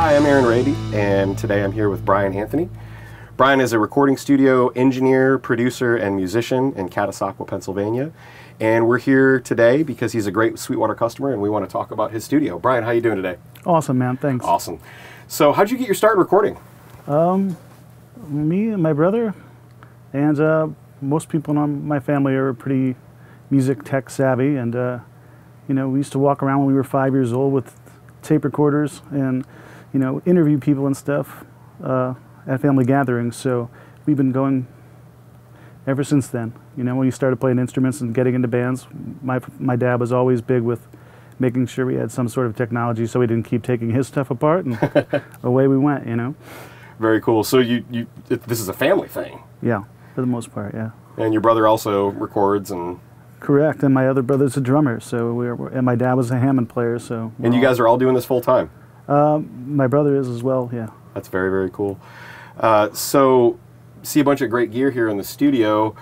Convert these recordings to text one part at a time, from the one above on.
Hi, I'm Aaron Raby, and today I'm here with Brian Anthony. Brian is a recording studio engineer, producer, and musician in Catasauqua, Pennsylvania. And we're here today because he's a great Sweetwater customer, and we want to talk about his studio. Brian, how you doing today? Awesome, man. Thanks. Awesome. So how'd you get your start in recording? Me and my brother, and most people in my family are pretty music tech savvy, and you know, we used to walk around when we were 5 years old with tape recorders and, you know, interview people and stuff at family gatherings. So we've been going ever since then. You know, when we started playing instruments and getting into bands, my dad was always big with making sure we had some sort of technology so we didn't keep taking his stuff apart, and away we went, you know. Very cool. So this is a family thing? Yeah, for the most part, yeah. And your brother also records and... Correct, and my other brother's a drummer, so and my dad was a Hammond player, so... And you guys are all doing this full time? My brother is as well, yeah. That's very, very cool. So, see a bunch of great gear here in the studio.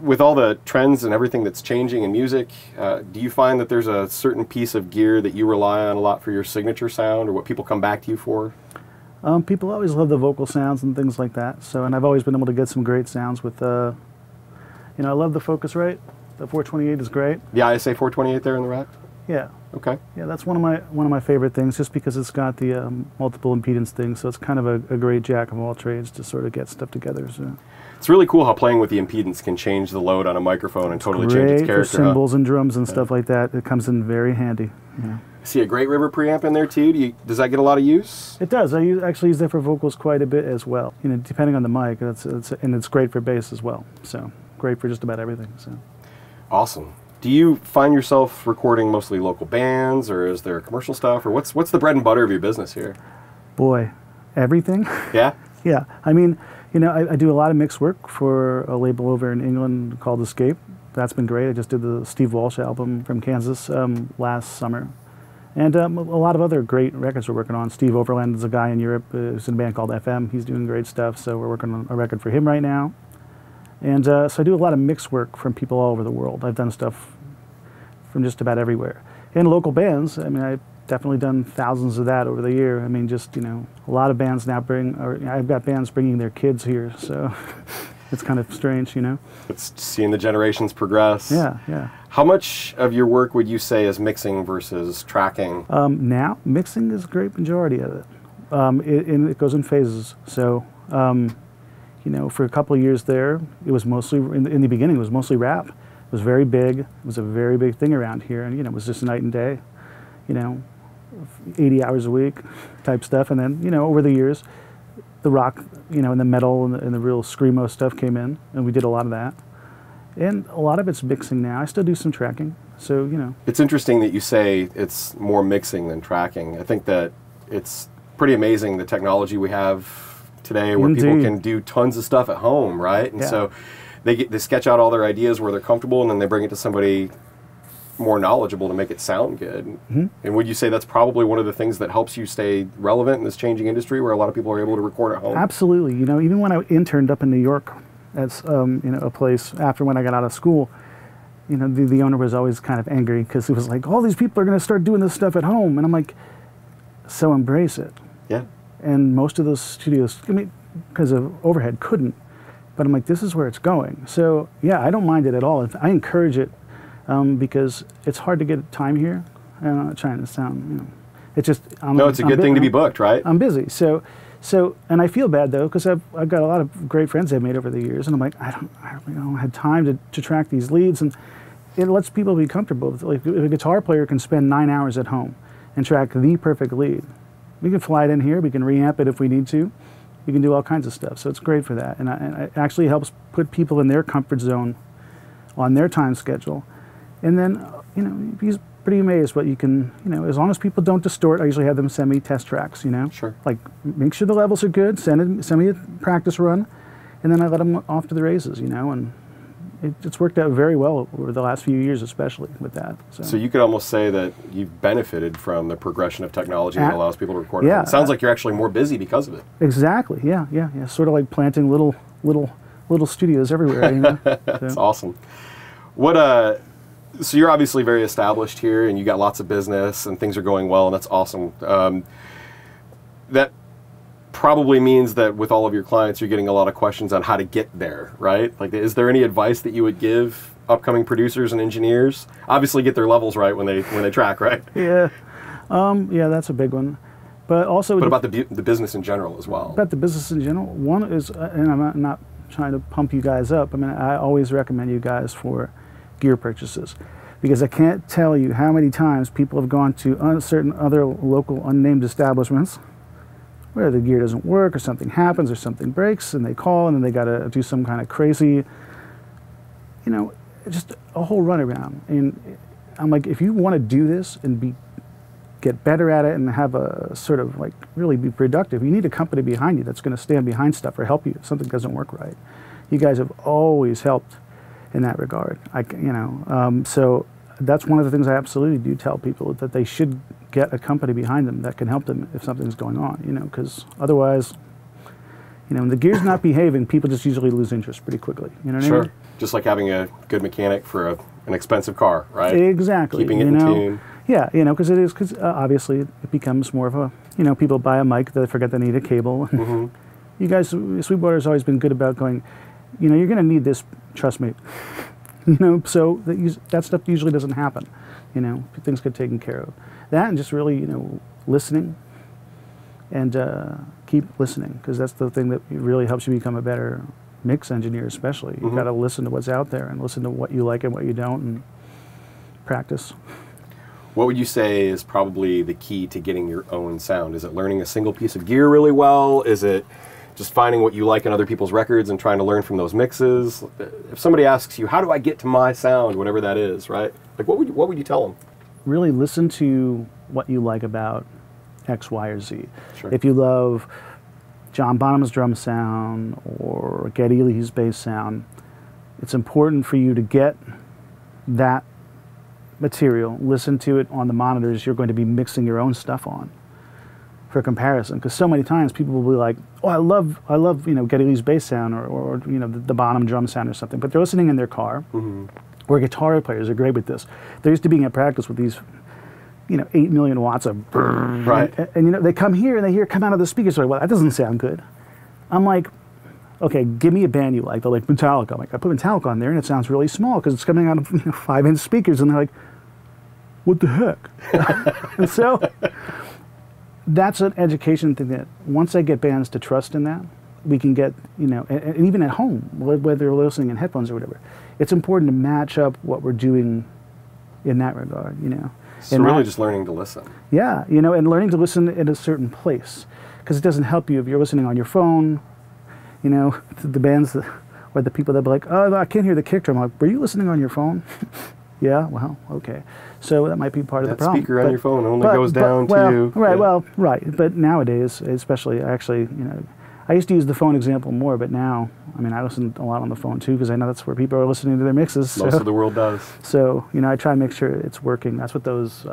With all the trends and everything that's changing in music, do you find that there's a certain piece of gear that you rely on a lot for your signature sound, or what people come back to you for? People always love the vocal sounds and things like that, so, and I've always been able to get some great sounds with, you know, I love the Focusrite. The 428 is great. The ISA 428 there in the rack? Yeah. Okay. Yeah, that's one of my favorite things, just because it's got the multiple impedance thing, so it's kind of a great jack of all trades to sort of get stuff together. So. It's really cool how playing with the impedance can change the load on a microphone and totally change its character. Great for cymbals and drums and stuff like that. It comes in very handy. Yeah. See a Great River preamp in there too. Does that get a lot of use? It does. I actually use that for vocals quite a bit as well. You know, depending on the mic, and it's great for bass as well. So great for just about everything. So. Awesome. Do you find yourself recording mostly local bands, or is there commercial stuff, or what's the bread and butter of your business here? Boy, everything. Yeah? Yeah. I mean, you know, I do a lot of mix work for a label over in England called Escape. That's been great. I just did the Steve Walsh album from Kansas last summer. And a lot of other great records we're working on. Steve Overland is a guy in Europe who's in a band called FM. He's doing great stuff, so we're working on a record for him right now. And so I do a lot of mix work from people all over the world. I've done stuff from just about everywhere. And local bands, I mean, I've definitely done thousands of that over the year. I mean, just, you know, a lot of bands now I've got bands bringing their kids here, so it's kind of strange, you know. It's seeing the generations progress. Yeah, yeah. How much of your work would you say is mixing versus tracking? Now, mixing is a great majority of it. It goes in phases. So, you know, for a couple of years there, it was mostly, in the beginning, it was mostly rap. It was very big. It was a very big thing around here, and, you know, it was just night and day, you know, 80 hours a week type stuff. And then, you know, over the years, the rock, you know, and the metal and the real screamo stuff came in, and we did a lot of that. And a lot of it's mixing now. I still do some tracking, so, you know. It's interesting that you say it's more mixing than tracking. I think that it's pretty amazing the technology we have today, where Indeed. people can do tons of stuff at home, right? And so they sketch out all their ideas where they're comfortable, and then they bring it to somebody more knowledgeable to make it sound good. Mm-hmm. And would you say that's probably one of the things that helps you stay relevant in this changing industry, where a lot of people are able to record at home? Absolutely. You know, even when I interned up in New York as you know, a place after when I got out of school, you know, the owner was always kind of angry because it was like, all these people are going to start doing this stuff at home, and I'm like, so embrace it. Yeah. And most of those studios, I mean, because of overhead, couldn't. But I'm like, this is where it's going. So, yeah, I don't mind it at all. I encourage it because it's hard to get time here. I'm not trying to sound, you know, it's just... it's a good thing to be booked, right? I'm busy. So, and I feel bad, though, because I've got a lot of great friends I've made over the years, and I'm like, I don't have time to track these leads, and it lets people be comfortable. Like, if a guitar player can spend 9 hours at home and track the perfect lead, we can fly it in here, we can reamp it if we need to, we can do all kinds of stuff, so it's great for that. And it actually helps put people in their comfort zone on their time schedule. And then, you know, he's pretty amazed what you can, you know, as long as people don't distort. I usually have them send me test tracks, you know. Sure. Like, make sure the levels are good, send me a practice run, and then I let them off to the races, you know, and it's worked out very well over the last few years, especially with that. So you could almost say that you've benefited from the progression of technology that allows people to record. Yeah, it sounds like you're actually more busy because of it. Exactly. Yeah. Sort of like planting little studios everywhere. You know? That's awesome. So you're obviously very established here, and you got lots of business, and things are going well, and that's awesome. that probably means that with all of your clients, you're getting a lot of questions on how to get there, right? Like, is there any advice that you would give upcoming producers and engineers? Obviously, get their levels right when they track, right? Yeah, yeah, that's a big one. But also, but about the business in general as well. About the business in general, one is, and I'm not trying to pump you guys up. I mean, I always recommend you guys for gear purchases, because I can't tell you how many times people have gone to certain other local unnamed establishments where the gear doesn't work, or something happens, or something breaks, and they call, and then they got to do some kind of crazy, just a whole runaround. And I'm like, if you want to do this and get better at it and have a sort of like really be productive, you need a company behind you that's going to stand behind stuff or help you if something doesn't work right. You guys have always helped in that regard. So that's one of the things I absolutely do tell people, that they should get a company behind them that can help them if something's going on, because otherwise, when the gear's not behaving, people just usually lose interest pretty quickly. You know what I mean? Just like having a good mechanic for an expensive car, right? Exactly. Keeping it in tune. Yeah, because obviously it becomes more of a, people buy a mic, they forget they need a cable. Mm-hmm. You guys, Sweetwater's always been good about going, you're going to need this, trust me. So that stuff usually doesn't happen. Things get taken care of. That, and just really, listening, and keep listening, because that's the thing that really helps you become a better mix engineer, especially. You've got to listen to what's out there and listen to what you like and what you don't, and practice. What would you say is probably the key to getting your own sound? Is it learning a single piece of gear really well? Is it just finding what you like in other people's records and trying to learn from those mixes? If somebody asks you, how do I get to my sound, whatever that is, right? Like, what would you tell them? Really listen to what you like about X, Y, or Z. Sure. If you love John Bonham's drum sound or Geddy Lee's bass sound, it's important for you to get that material, listen to it on the monitors you're going to be mixing your own stuff on for comparison. Because so many times people will be like, oh, I love Geddy Lee's bass sound or the Bonham drum sound or something, but they're listening in their car. Mm-hmm. Or guitar players are great with this. They're used to being at practice with these 8 million watts of brrr, right. And they come here and they hear it come out of the speakers. So, well, that doesn't sound good. I'm like, okay, give me a band you like. They're like, Metallica. I'm like, I put Metallica on there and it sounds really small because it's coming out of 5-inch speakers. And they're like, what the heck? And so that's an education thing that once I get bands to trust in that, we can get, and even at home, whether they're listening in headphones or whatever, it's important to match up what we're doing in that regard, So and really just learning to listen. Yeah, and learning to listen in a certain place. Because it doesn't help you if you're listening on your phone, the bands or the people that be like, oh, I can't hear the kick drum. I'm like, were you listening on your phone? Yeah, well, okay. So that might be part of the problem. That speaker on your phone only goes down to... Right, yeah. Well, right. But nowadays, especially, actually, I used to use the phone example more, but now, I listen a lot on the phone too, because I know that's where people are listening to their mixes. Most of the world does. So, I try to make sure it's working. That's what those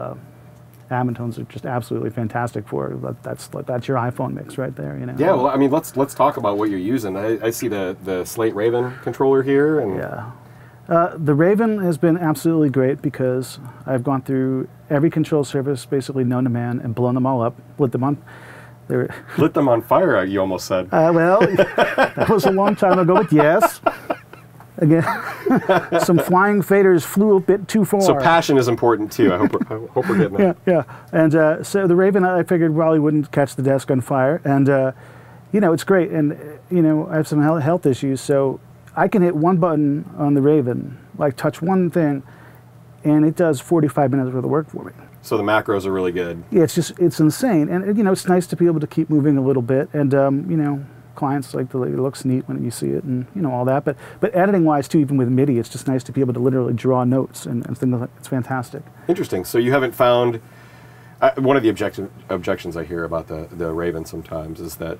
Amatones are just absolutely fantastic for. That's your iPhone mix right there, Yeah, well, let's talk about what you're using. I see the Slate Raven controller here. And yeah. The Raven has been absolutely great because I've gone through every control surface basically known to man and blown them all up, lit them on fire, you almost said. Well, that was a long time ago, but yes. Again, some flying faders flew a bit too far. So passion is important too. I hope we're getting that. Yeah. And so the Raven, I figured probably wouldn't catch the desk on fire. And, it's great. And, I have some health issues, so I can hit one button on the Raven, like touch one thing, and it does 45 minutes worth of work for me. So the macros are really good. Yeah, it's insane. And, it's nice to be able to keep moving a little bit. And, clients like it looks neat when you see it and, all that. But editing-wise, too, even with MIDI, it's just nice to be able to literally draw notes and things like that. It's fantastic. Interesting. So you haven't found... one of the objections I hear about the Raven sometimes is that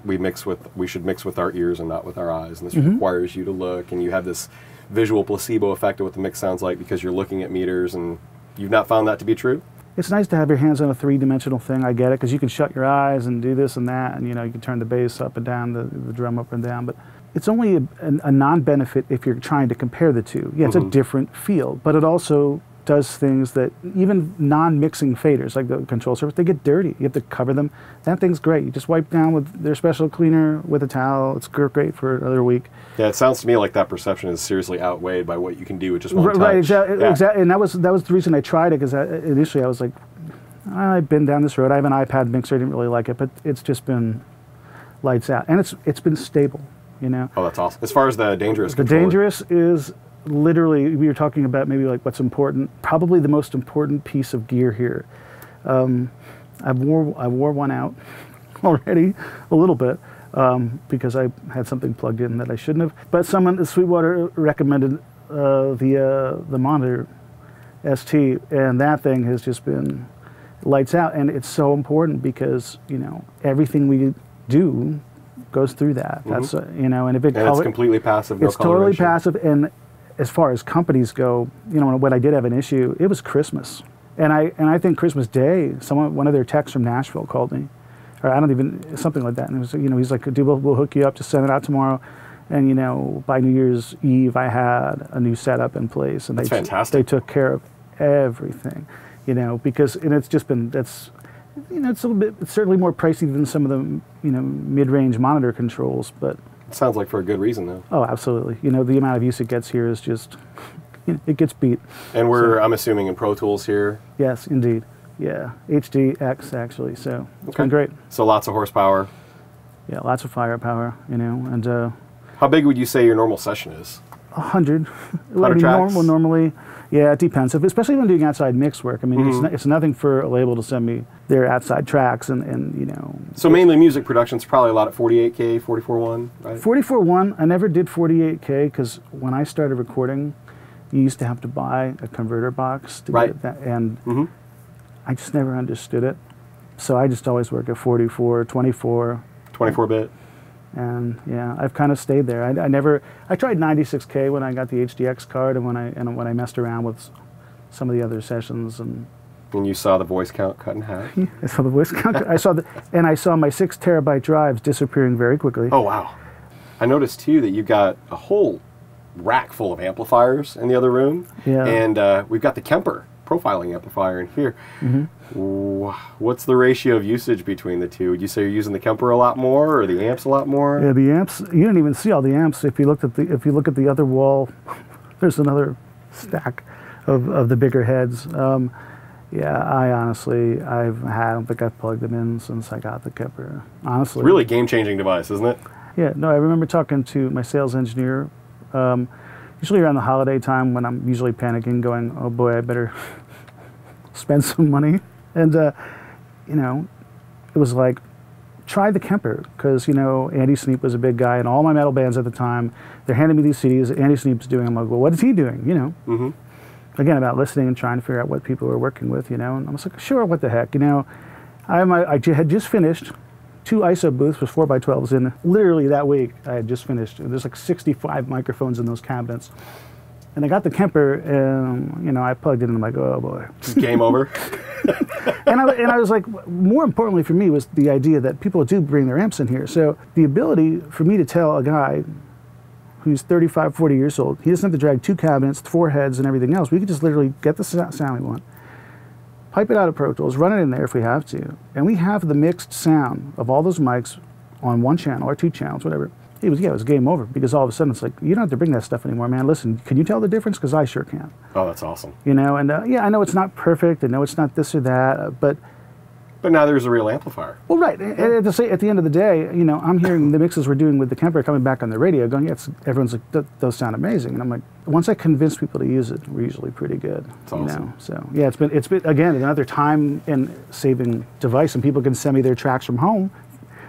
we should mix with our ears and not with our eyes. And this requires you to look, and you have this visual placebo effect of what the mix sounds like because you're looking at meters, and you've not found that to be true? It's nice to have your hands on a three-dimensional thing. I get it, because you can shut your eyes and do this and that, and you can turn the bass up and down, the drum up and down. But it's only a non-benefit if you're trying to compare the two. Yeah, it's a different feel, but it also does things that even non-mixing faders, like the control surface, they get dirty. You have to cover them. That thing's great. You just wipe down with their special cleaner with a towel. It's great for another week. Yeah, it sounds to me like that perception is seriously outweighed by what you can do with just one touch. Right, exactly. And that was the reason I tried it, because initially I was like, I've been down this road. I have an iPad mixer. I didn't really like it, but it's just been lights out, and it's been stable. You know. Oh, that's awesome. As far as the dangerous, the dangerous is literally, we were talking about maybe like what's important. Probably the most important piece of gear here. I wore one out already a little bit because I had something plugged in that I shouldn't have. But someone at Sweetwater recommended the monitor ST, and that thing has just been lights out, and it's so important because everything we do goes through that. That's and if it's completely passive. It's totally passive. And as far as companies go, when I did have an issue, it was Christmas, and I think Christmas Day, one of their techs from Nashville called me, or something like that, and it was he's like, dude, we'll hook you up, to send it out tomorrow, and by New Year's Eve I had a new setup in place, and that's fantastic. They took care of everything, because it's just been it's a little bit. It's certainly more pricey than some of the mid-range monitor controls, but it sounds like for a good reason, though. Oh, absolutely. The amount of use it gets here is just it gets beat. And I'm assuming in Pro Tools here. Yes, indeed. Yeah, HDX actually. So it's been great. So lots of horsepower. Yeah, lots of firepower. And how big would you say your normal session is? 100. 100 tracks? Normally. Yeah, it depends. Especially when doing outside mix work. I mean, it's nothing for a label to send me their outside tracks, and So mainly music production's probably a lot at 48K, 44.1, right? 44.1. I never did 48K because when I started recording, you used to have to buy a converter box to get that, and I just never understood it. So I just always work at 44, 24. 24-bit. And yeah, I've kind of stayed there. I tried 96K when I got the HDX card, and when I messed around with some of the other sessions, and you saw the voice count cut in half. I saw the voice count. I saw my 6 terabyte drives disappearing very quickly. Oh wow! I noticed too that you got a whole rack full of amplifiers in the other room. Yeah. And we've got the Kemper profiling amplifier in here. What's the ratio of usage between the two? Would you say you're using the Kemper a lot more, or the amps a lot more? Yeah, the amps. You don't even see all the amps. If you look at the other wall, there's another stack of the bigger heads. Yeah, I don't think I've plugged them in since I got the Kemper. Honestly, really game-changing device, isn't it? Yeah. No, I remember talking to my sales engineer. Usually around the holiday time, when I'm usually panicking, going, "Oh boy, I better spend some money." And it was like, try the Kemper, because Andy Sneap was a big guy, and all my metal bands at the time, they're handing me these CDs that Andy Sneap's doing. I'm like, well, what is he doing? Again, about listening and trying to figure out what people are working with. And I was like, sure, what the heck, I had just finished 2 ISO booths with 4x12s in. Literally that week, I had just finished. There's like 65 microphones in those cabinets. And I got the Kemper, and I plugged it in, and I'm like, oh boy. Game over. and I was like, more importantly for me was the idea that people do bring their amps in here. So the ability for me to tell a guy who's 35, 40 years old, he doesn't have to drag 2 cabinets, 4 heads, and everything else. We could just literally get the sound we want, pipe it out of Pro Tools, run it in there if we have to, and we have the mixed sound of all those mics on 1 channel or 2 channels, whatever. It was game over, because all of a sudden it's like, you don't have to bring that stuff anymore, man. Listen, can you tell the difference? Because I sure can. Oh, that's awesome. And yeah, I know it's not perfect. I know it's not this or that, but now there's a real amplifier. Well, right. At the end of the day, I'm hearing the mixes we're doing with the Kemper coming back on the radio, going, everyone's like, those sound amazing. And I'm like, once I convince people to use it, we're usually pretty good. That's awesome. So yeah, it's been again another time and saving device, and people can send me their tracks from home.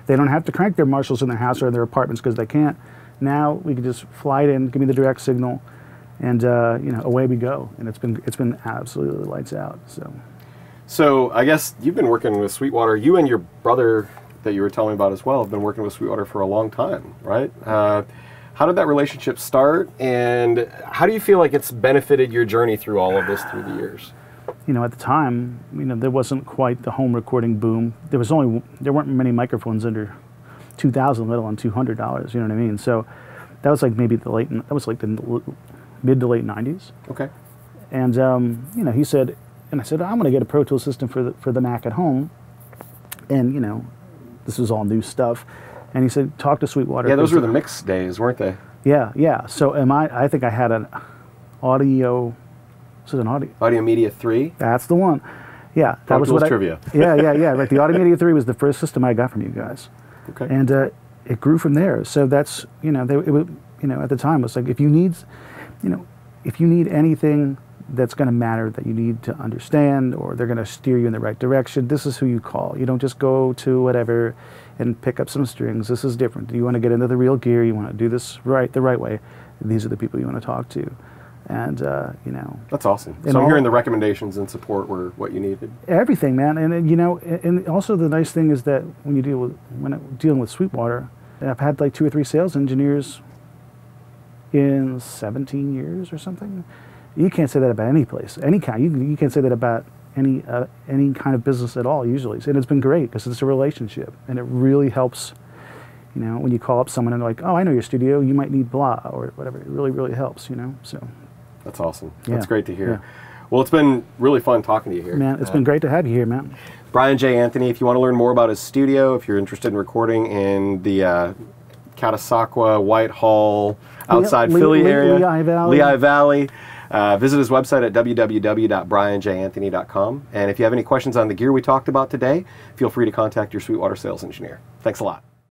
They don't have to crank their Marshalls in their house or in their apartments because they can't. Now we can just fly it in, give me the direct signal, and away we go. And it's been absolutely lights out. So I guess you've been working with Sweetwater. You and your brother that you were telling me about as well have been working with Sweetwater for a long time, right? How did that relationship start, and how do you feel like it's benefited your journey through all of this through the years? At the time, there wasn't quite the home recording boom. There weren't many microphones under $2,000, let alone $200. You know what I mean? So that was like maybe the mid to late '90s. Okay. And you know, he said, and I said, I'm going to get a Pro Tools system for the Mac at home, and you know, this was all new stuff. And he said, talk to Sweetwater. Yeah, those were the mix days, weren't they? Yeah, yeah. So I think I had an audio. Was it an audio? Audio Media 3. That's the one. Yeah, that Pro was Tools what trivia. Yeah. Right. The Audio Media 3 was the first system I got from you guys. Okay. And it grew from there. So that's, you know, it was, you know, at the time it was like, if you need anything that's going to matter, that you need to understand, or they're going to steer you in the right direction, this is who you call. You don't just go to whatever and pick up some strings. This is different. You want to get into the real gear. You want to do this the right way. These are the people you want to talk to. And, you know. That's awesome. So I'm hearing the recommendations and support were what you needed. Everything, man. And you know, and also the nice thing is that when I'm dealing with Sweetwater, I've had like 2 or 3 sales engineers in 17 years or something. You can't say that about any place, any kind. You can't say that about any kind of business at all, usually. And it's been great because it's a relationship, and it really helps. You know, when you call up someone and they're like, "Oh, I know your studio. You might need blah or whatever." It really, really helps. You know, so. That's awesome. Yeah. That's great to hear. Yeah. Well, it's been really fun talking to you here. Man, it's been great to have you here, man. Brian J. Anthony, if you want to learn more about his studio, if you're interested in recording in the Catasauqua, Whitehall, outside Philly area, Lehigh Valley, visit his website at www.brianjanthony.com. And if you have any questions on the gear we talked about today, feel free to contact your Sweetwater sales engineer. Thanks a lot.